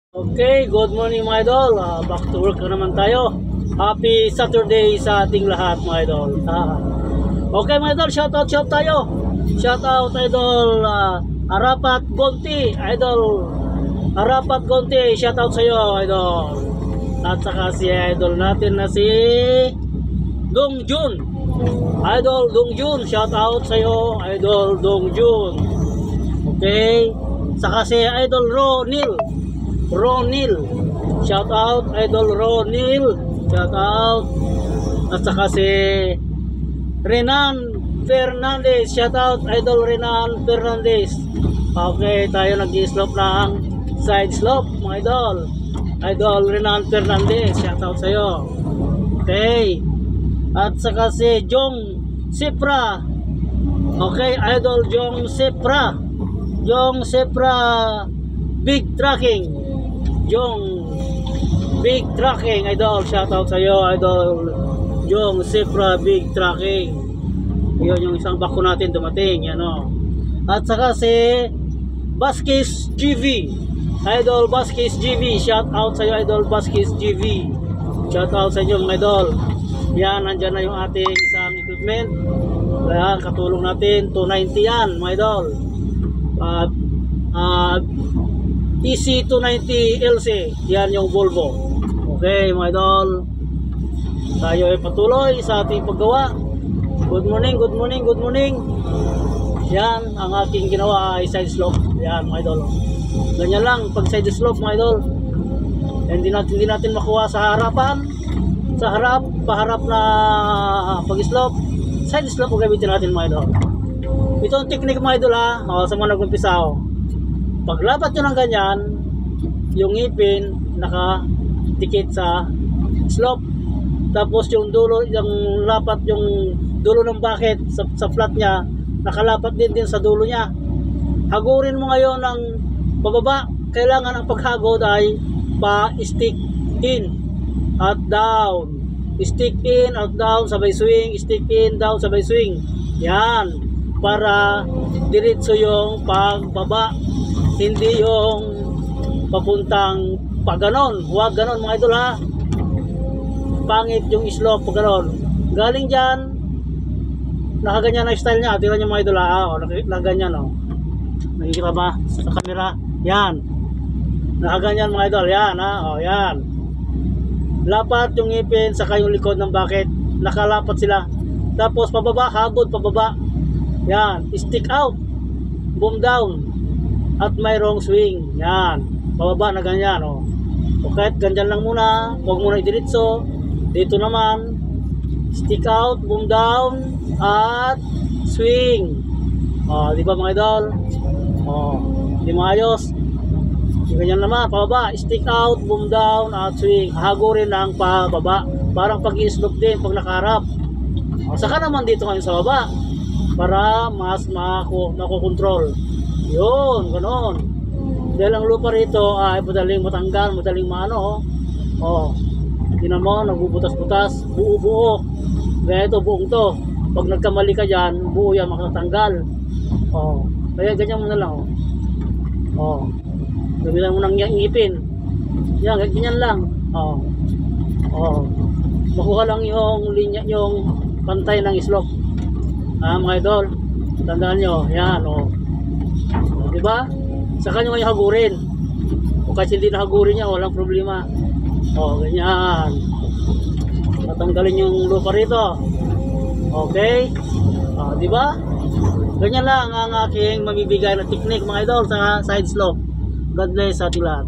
Okay, good morning mga idol. Back to work na naman tayo. Happy Saturday sa ating lahat mga idol. Okay mga idol, shout tayo. Shout out idol Arapat Gonti, idol Arapat Gonti, shout out sa iyo idol. At saka si idol natin na si Dongjun. Idol Dongjun, shout out sa iyo idol Dongjun. Okay, saka si idol Ronil, shout out idol Ronil, shout out. At saka si Renan Fernandez, shout out idol Renan Fernandez. Okay, tayo nag-slope ng side slope mga idol. Idol Renan Fernandez, shout out sa iyo. Okay, at saka si Jong Sipra. Okay, idol Jong Sipra Big Tracking, Jong Big Tracking idol, shout out sa iyo idol Jong Sipra Big Tracking. Yun yung isang bako natin dumating yan o. At saka si Baskis GV, idol Baskis GV, shout out sa iyo idol Baskis GV, shout out sa inyo mga idol. Yan, nandyan na yung ating isang equipment. Kaya katulong natin 290 yan mga idol. EC290 LC, yan yung Volvo. Okay mga idol, tayo ay patuloy sa ating paggawa. Good morning. Yan, ang aking ginawa ay side slope. Yan mga idol, ganyan lang pag side slope mga idol. Hindi natin makuha sa harapan, sa paharap na pag slope. Side slope ang gamitin natin mga idol. Ito ang technique mga idol ha, sa mga nag-umpisa ako. Paglapat nyo ng ganyan, yung ngipin nakatikit sa slope. Tapos yung dulo, yung lapat, yung dulo ng bucket sa flat nya, nakalapat din sa dulo nya. Hagurin mo ngayon ng bababa. Kailangan ang paghagod ay pa-stick in at down. Stick in at down, sabay swing. Stick in, down, sabay swing. Yan, para diretso yung pagbaba. Hindi yung papuntang paganon. Huwag ganon mga idol ha. Pangit yung slope pag ganon. Galing dyan, nakaganyan na style nya. Tingnan nyo mga idol ha. Nakaganyan o. Nakikita ba sa camera? Yan. Nakaganyan mga idol. Yan ha. O yan. Lapat yung ngipin saka yung likod ng bucket. Nakalapat sila. Tapos pababa, hagod pababa. Yan. Stick out. Boom down. At mayroong swing. Yan. Pababa na ganyan. O kahit ganyan lang muna. Huwag muna idiritso. Dito naman. Stick out. Boom down. At swing. Di ba mga idol? Di maayos. Ganyan naman. Pababa. Stick out. Boom down. At swing. Hagurin lang pababa. Parang pag-i-slope din pag nakaharap. Saka naman dito ngayon sa baba. Para mas makokontrol. Yun, ganoon. Dahil ang lupa rito ay madaling matanggal, madaling maano. Tingnan mo, nagbubutas-butas, buo-buo. Kaya ito, buong to. Pag nagkamali ka dyan, buo yan, makatanggal. Kaya ganyan mo na lang. Gamilan mo ng ngipin. Yan, ganyan lang. Makuha lang yung linya, yung pantay ng slope. Mga idol, tandaan nyo, yan, diba? Saka nyo ngayon hagurin. O kasi hindi nahagurin niya, walang problema. Ganyan. Tatanggalin yung lupa rito. Okay? Diba? Ganyan lang ang aking mamibigay na technique mga idol sa side slope. God bless sa ating lahat.